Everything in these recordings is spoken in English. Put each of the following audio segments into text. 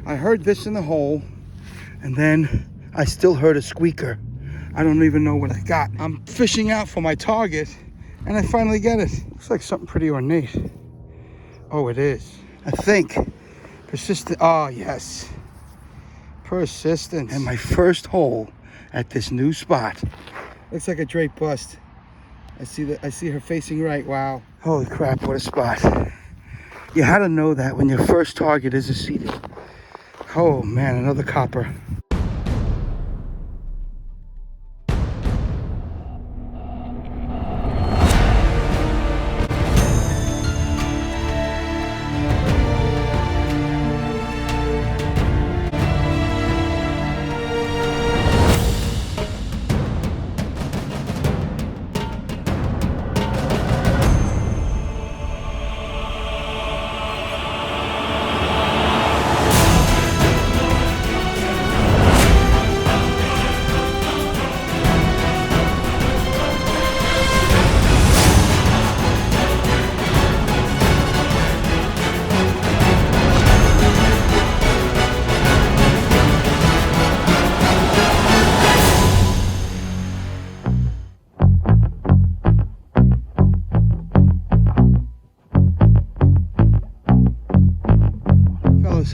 I heard this in the hole, and then I still heard a squeaker. I don't even know what I got. I'm fishing out for my target, and I finally get it. Looks like something pretty ornate. Oh, it is. I think. Persistent. Oh, yes. Persistent. And my first hole at this new spot. Looks like a drape bust. I see her facing right. Wow. Holy crap, what a spot. You had to know that when your first target is a seated. Oh man, another copper.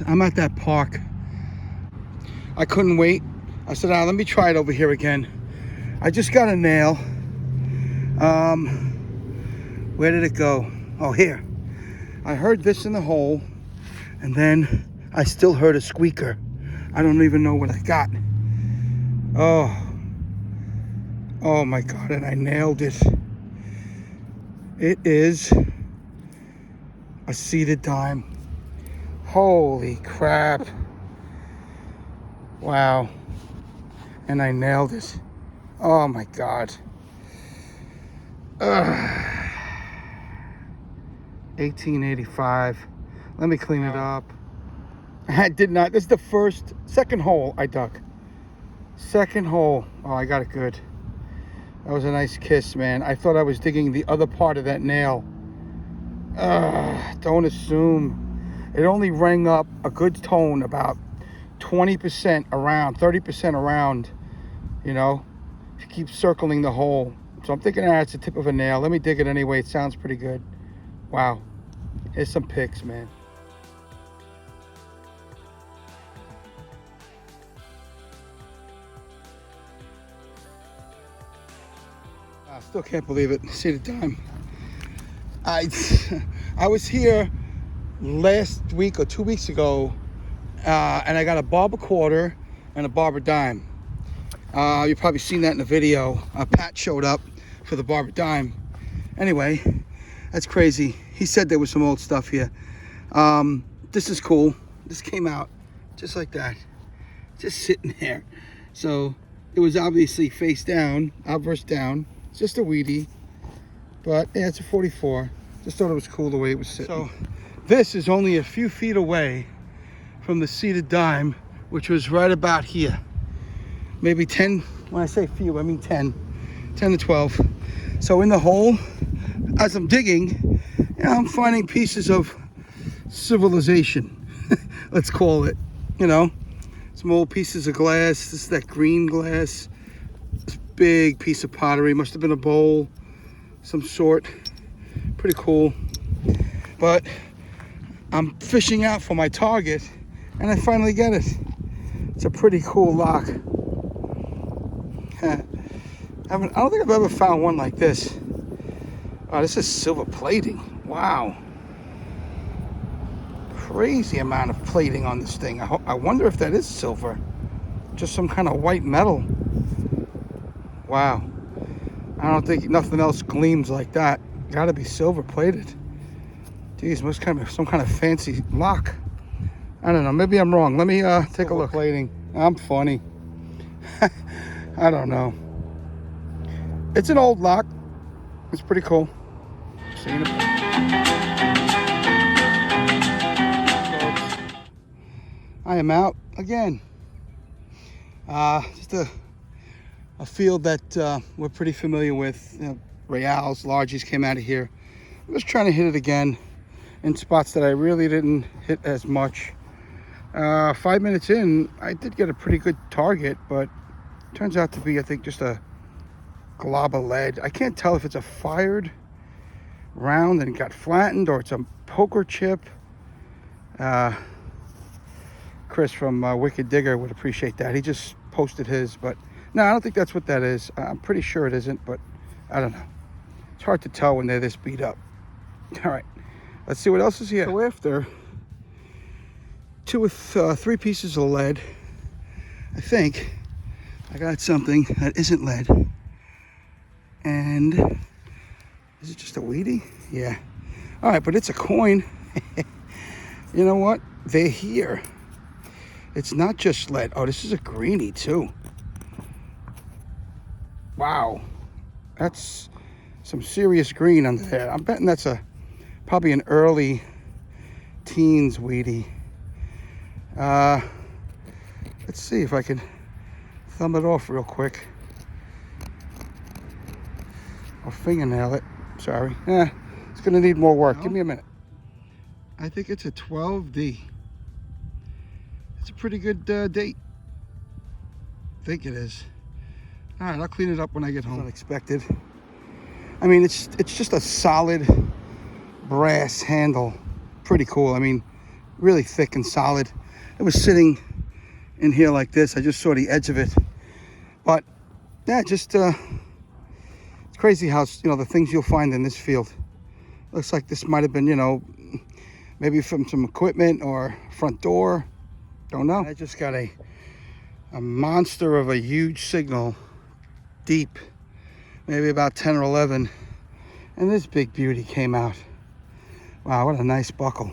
I'm at that park. I couldn't wait. I said, let me try it over here again. I just got a nail. Where did it go? Oh, here. I heard this in the hole, and then I still heard a squeaker. I don't even know what I got. Oh my God, and I nailed it. It is a seated dime. Holy crap. Wow. And I nailed it. Oh my God. 1885. Let me clean it up. I did not. This is the second hole I dug. Second hole. Oh, I got it good. That was a nice kiss, man. I thought I was digging the other part of that nail. Don't assume. It only rang up a good tone, about 20% around, 30% around, you know, if you keep circling the hole. So I'm thinking, it's the tip of a nail. Let me dig it anyway. It sounds pretty good. Wow. Here's some pics, man. I still can't believe it. See the dime. I was here last week or 2 weeks ago, and I got a barber quarter and a barber dime. You've probably seen that in the video. Pat showed up for the barber dime. Anyway, that's crazy. He said there was some old stuff here. This is cool. This came out just like that, just sitting there. So it was obviously face down, obverse down. It's just a weedy, but yeah, it's a 44. Just thought it was cool the way it was sitting. So this is only a few feet away from the seated dime, which was right about here. Maybe 10, when I say few, I mean 10 to 12. So in the hole, as I'm digging, I'm finding pieces of civilization, let's call it, some old pieces of glass. This is that green glass. This big piece of pottery, must have been a bowl, some sort. Pretty cool. But I'm fishing out for my target, and I finally get it. It's a pretty cool lock. I don't think I've ever found one like this. Oh, this is silver plating. Wow. Crazy amount of plating on this thing. I wonder if that is silver. Just some kind of white metal. Wow. I don't think nothing else gleams like that. Gotta be silver plated. Geez, must kind of some kind of fancy lock. I don't know. Maybe I'm wrong. Let me take a look. Plating. I'm funny. I don't know. It's an old lock. It's pretty cool. See you in a bit. I am out again. Just a field that we're pretty familiar with. Reals, largies came out of here. I'm just trying to hit it again in spots that I really didn't hit as much. 5 minutes in, I did get a pretty good target, but turns out to be, I think, just a glob of lead. I can't tell if it's a fired round and got flattened or it's a poker chip. Chris from Wicked Digger would appreciate that. He just posted his, but no, I don't think that's what that is. I'm pretty sure it isn't, but I don't know. It's hard to tell when they're this beat up. All right, let's see what else is here. So after 3 pieces of lead, I think I got something that isn't lead. And is it just a weedy? Yeah. All right, but it's a coin. You know what? They're here. It's not just lead. Oh, this is a greenie too. Wow. That's some serious green under there. I'm betting that's probably an early teens weedy. Let's see if I can thumb it off real quick. Or fingernail it. Sorry. It's gonna need more work. Give me a minute. I think it's a 12D. It's a pretty good date. I think it is. All right, I'll clean it up when I get home. Unexpected. I mean, it's just a solid brass handle. Pretty cool. I mean, really thick and solid. It was sitting in here like this. I just saw the edge of it. But yeah, just it's crazy how, you know, the things you'll find in this field. Looks like this might have been, you know, maybe from some equipment or front door. Don't know. I just got a monster of a huge signal, deep, maybe about 10 or 11, and this big beauty came out. Wow, what a nice buckle.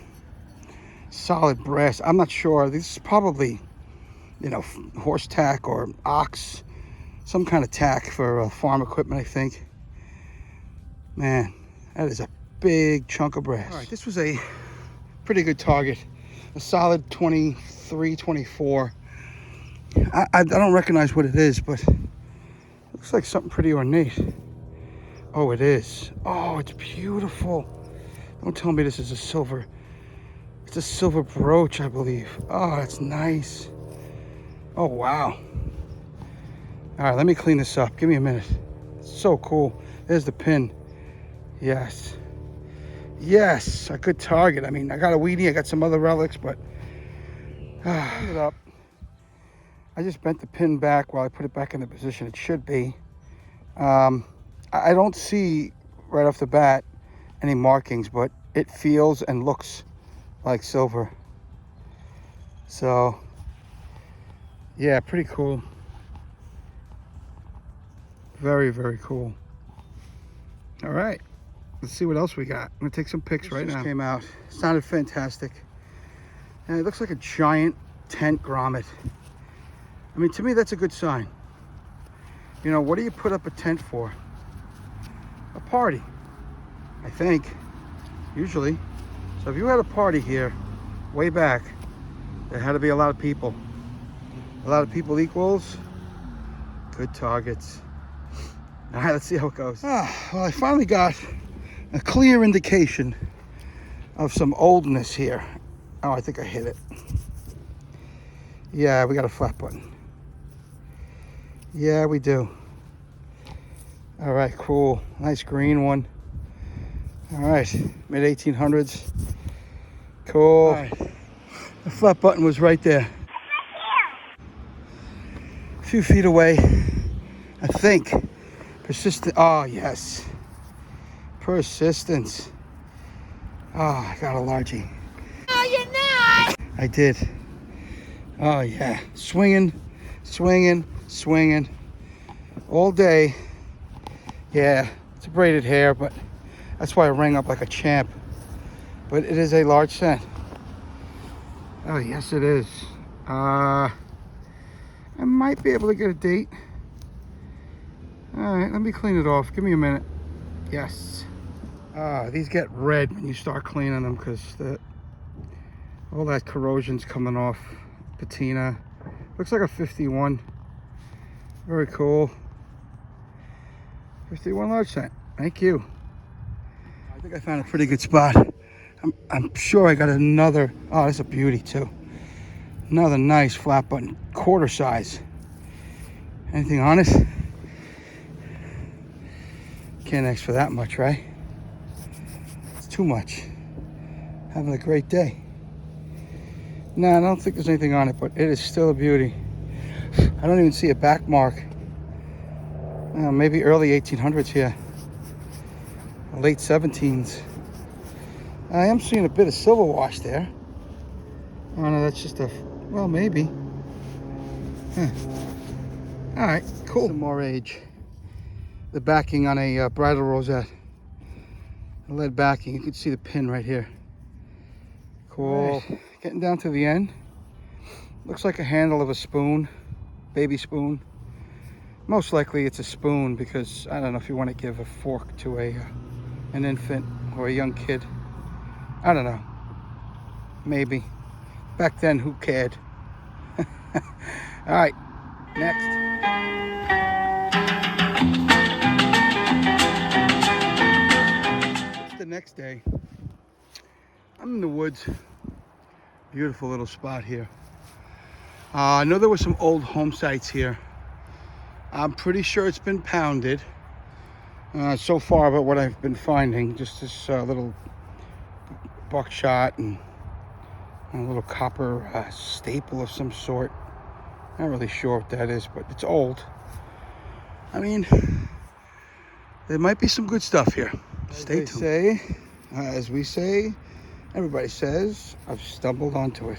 Solid brass. I'm not sure. This is probably, you know, horse tack or ox, some kind of tack for farm equipment, I think. Man, that is a big chunk of brass. All right, this was a pretty good target. A solid 23, 24. I don't recognize what it is, but it looks like something pretty ornate. Oh, it is. Oh, it's beautiful. Don't tell me this is a silver. It's a silver brooch, I believe. Oh, that's nice. Oh, wow. All right, let me clean this up. Give me a minute. It's so cool. There's the pin. Yes. Yes, a good target. I mean, I got a weedy, I got some other relics, but clean it up. I just bent the pin back while I put it back in the position it should be. I don't see right off the bat any markings, but it feels and looks like silver. So, yeah, pretty cool. Very, very cool. All right. Let's see what else we got. I'm gonna take some pics right now. Came out. Sounded fantastic. And it looks like a giant tent grommet. I mean, to me, that's a good sign. You know, what do you put up a tent for? A party, I think, usually. So if you had a party here, way back, there had to be a lot of people. A lot of people equals good targets. All right, let's see how it goes. Well, I finally got a clear indication of some oldness here. Oh, I think I hit it. Yeah, we got a flat button. Yeah, we do. All right, cool. Nice green one. All right, mid-1800s. Cool. All right. The flat button was right there. A few feet away, I think. Persistent. Oh, yes. Persistence. Oh, I got a largie. No, you're not. I did. Oh, yeah. Swinging, swinging, swinging. All day. Yeah, it's a braided hair, but that's why I rang up like a champ. But it is a large scent. Oh, yes, it is. I might be able to get a date. All right, let me clean it off. Give me a minute. Yes. These get red when you start cleaning them because all that corrosion's coming off. Patina. Looks like a 51. Very cool. 51 large cent. Thank you. I think I found a pretty good spot. I'm sure I got another. Oh, that's a beauty too. Another nice flat button, quarter size. Anything on it? Can't ask for that much, right? It's too much. Having a great day. No, I don't think there's anything on it, but it is still a beauty. I don't even see a back mark. Maybe early 1800s here. Late 17s. I am seeing a bit of silver wash there. Oh no, that's just a, well, maybe. Huh. All right, cool. Some more age. The backing on a bridal rosette. The lead backing, you can see the pin right here. Cool. Right. Getting down to the end. Looks like a handle of a spoon, baby spoon. Most likely it's a spoon because I don't know if you want to give a fork to an infant or a young kid. I don't know. Maybe. Back then, who cared? All right, next. It's the next day. I'm in the woods. Beautiful little spot here. I know there were some old home sites here. I'm pretty sure it's been pounded so far, but what I've been finding, just this little buckshot and a little copper staple of some sort. Not really sure what that is, but it's old. I mean, there might be some good stuff here. Stay tuned. As we say, everybody says, I've stumbled onto it.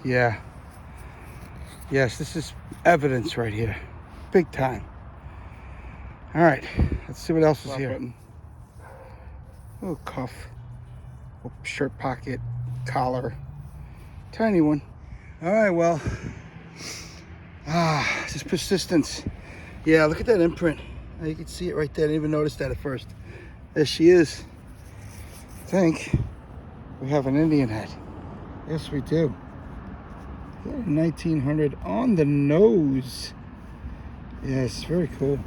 Yeah. Yes, this is evidence right here. Big time. All right, let's see what else is here. Button. Little cuff, shirt pocket, collar, tiny one. All right, well, just persistence. Yeah, look at that imprint. You can see it right there. I didn't even notice that at first. There she is. I think we have an Indian head. Yes, we do. 1900 on the nose. Yes, very cool.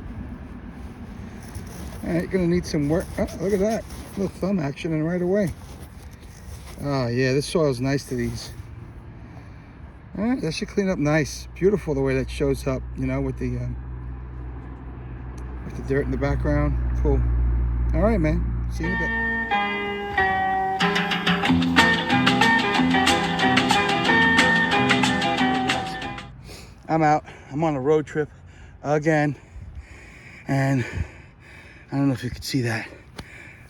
All right, gonna need some work. Oh, look at that. A little thumb action and right away. Oh yeah, this soil's nice to these. All right, that should clean up nice. Beautiful the way that shows up, you know, with the dirt in the background. Cool. All right, man. See you in a bit. I'm out. I'm on a road trip again. And I don't know if you could see that.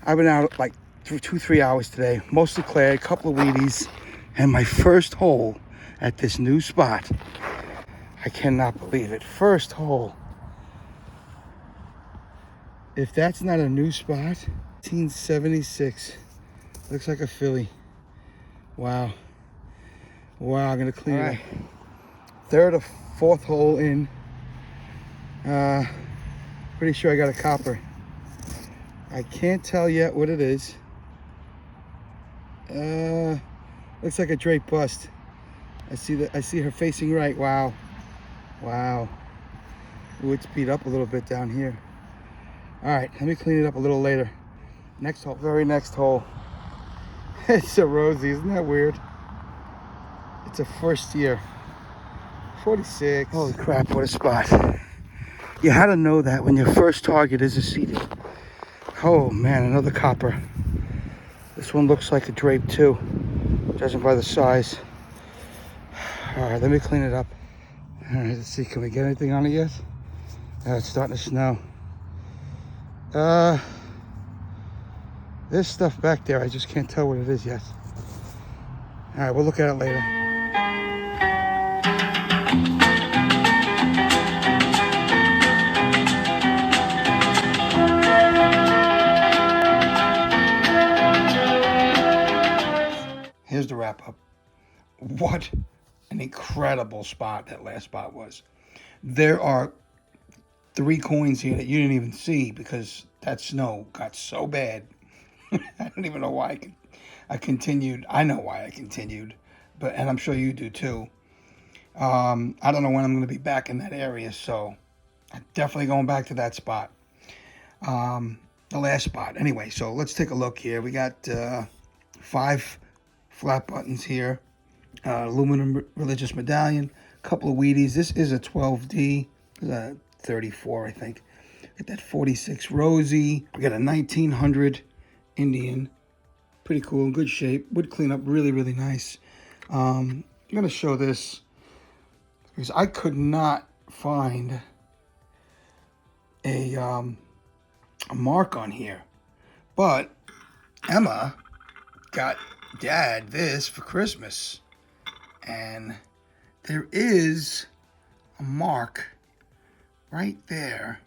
I've been out like 2-3 hours today, mostly cleared, a couple of weedies, and my first hole at this new spot. I cannot believe it. First hole. If that's not a new spot, 1976. Looks like a filly. Wow. Wow, I'm gonna clean it up. Third or fourth hole in. Pretty sure I got a copper. I can't tell yet what it is. Looks like a drape bust. I see her facing right. Wow. Wow. Ooh, it's beat up a little bit down here. All right, let me clean it up a little later. Next hole, very next hole. It's a Rosie, isn't that weird? It's a first year. 46. Holy crap, what a spot. You had to know that when your first target is a seeding. Oh man, another copper. This one looks like a drape too, judging by the size. All right, let me clean it up. All right, let's see, can we get anything on it yet? It's starting to snow. There's stuff back there, I just can't tell what it is yet. All right, we'll look at it later. Here's the wrap up. What an incredible spot that last spot was. There are 3 coins here that you didn't even see because that snow got so bad. I don't even know why I continued. I know why I continued, and I'm sure you do too. I don't know when I'm going to be back in that area, so I'm definitely going back to that spot. The last spot. Anyway, so let's take a look here. We got 5 flat buttons here. Aluminum religious medallion, couple of Wheaties. This is a 12D, a 34, I think. Get that 46 Rosie. We got a 1900 Indian. Pretty cool, in good shape. Wood cleanup, really, really nice. I'm going to show this because I could not find a mark on here. But Emma got Dad this for Christmas. And there is a mark right there.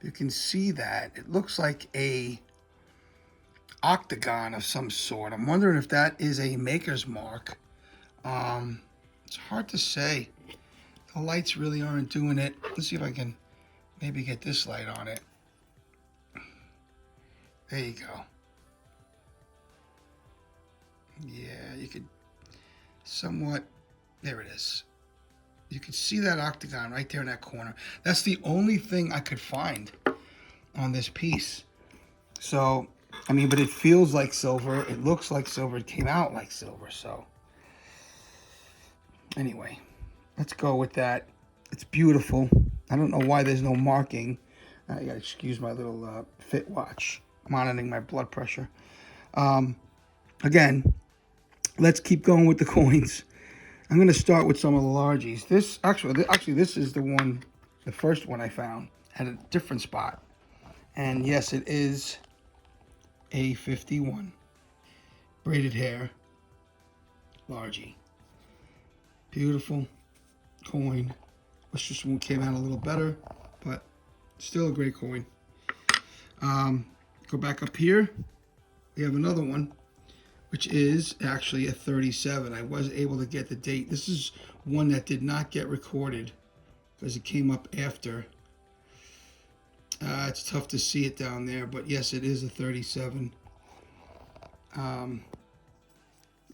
You can see that. It looks like a octagon of some sort. I'm wondering if that is a maker's mark. It's hard to say. The lights really aren't doing it. Let's see if I can maybe get this light on it. There you go. Yeah, you could somewhat, there it is. You can see that octagon right there in that corner. That's the only thing I could find on this piece. So, I mean, but it feels like silver. It looks like silver. It came out like silver. So, anyway, let's go with that. It's beautiful. I don't know why there's no marking. I gotta excuse my little fit watch, monitoring my blood pressure. Again, let's keep going with the coins. I'm going to start with some of the largies. This is the first one I found at a different spot. And yes, it is a 51. Braided hair, largie. Beautiful coin. Wish this one came out a little better, but still a great coin. Go back up here. We have another one, which is actually a 37. I was able to get the date. This is one that did not get recorded because it came up after. It's tough to see it down there, but yes, it is a 37.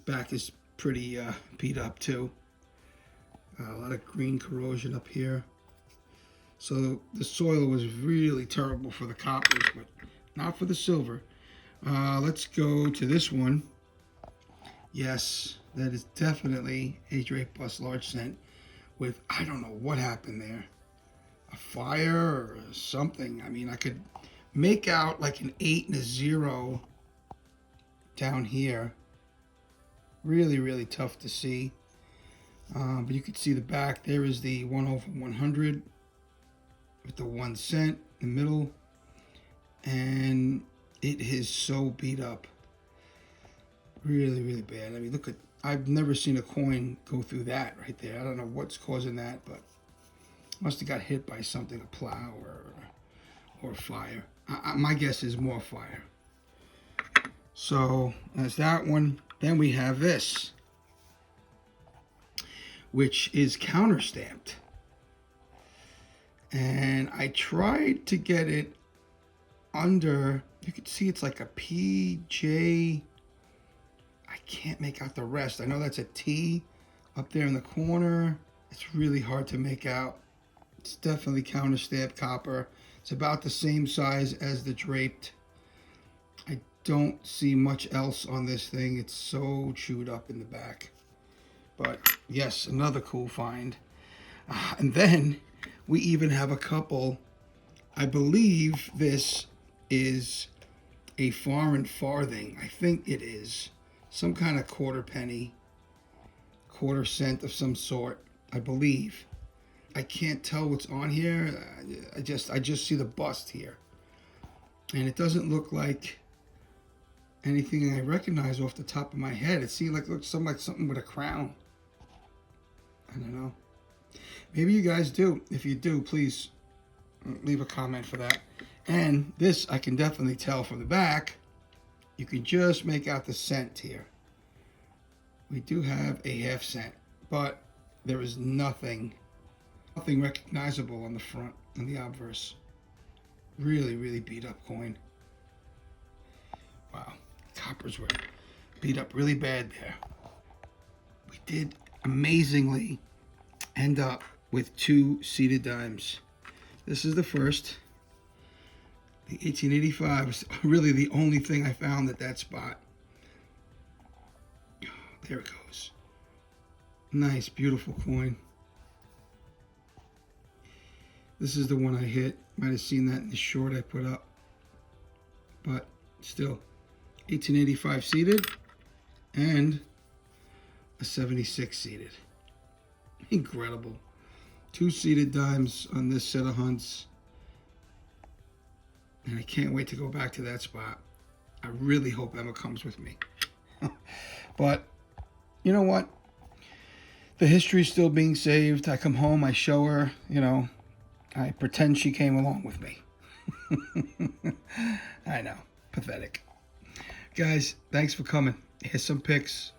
Back is pretty beat up too. A lot of green corrosion up here. So the soil was really terrible for the coppers, but not for the silver. Let's go to this one. Yes, that is definitely a drape bust large cent with, I don't know what happened there. A fire or something. I mean, I could make out like an 8 and a 0 down here. Really, really tough to see. But you can see the back. There is the 1/100 with the 1 cent in the middle. And it is so beat up. Really, really bad. I mean, look at, I've never seen a coin go through that right there. I don't know what's causing that, but must have got hit by something, a plow or fire. My guess is more fire. So that's that one. Then we have this, which is counter stamped. And I tried to get it under, you can see it's like a PJ. I can't make out the rest. I know that's a T up there in the corner. It's really hard to make out. It's definitely counter stamped copper. It's about the same size as the draped. I don't see much else on this thing. It's so chewed up in the back. But yes, another cool find. And then we even have a couple. I believe this is a foreign farthing. I think it is. Some kind of quarter penny, quarter cent of some sort, I believe. I can't tell what's on here. I just see the bust here. And it doesn't look like anything I recognize off the top of my head. It seems like it looks something with a crown. I don't know. Maybe you guys do. If you do, please leave a comment for that. And this I can definitely tell from the back. You can just make out the cent here. We do have a half cent, but there is nothing recognizable on the front, on the obverse. Really, really beat up coin. Wow, coppers were beat up really bad there. We did amazingly end up with 2 seated dimes. This is the first. The 1885 was really the only thing I found at that spot. There it goes. Nice, beautiful coin. This is the one I hit. Might have seen that in the short I put up. But still, 1885 seated and a 76 seated. Incredible. 2 seated dimes on this set of hunts. And I can't wait to go back to that spot. I really hope Emma comes with me. But you know what? The history's still being saved. I come home, I show her, you know, I pretend she came along with me. I know, pathetic. Guys, thanks for coming. Here's some pics.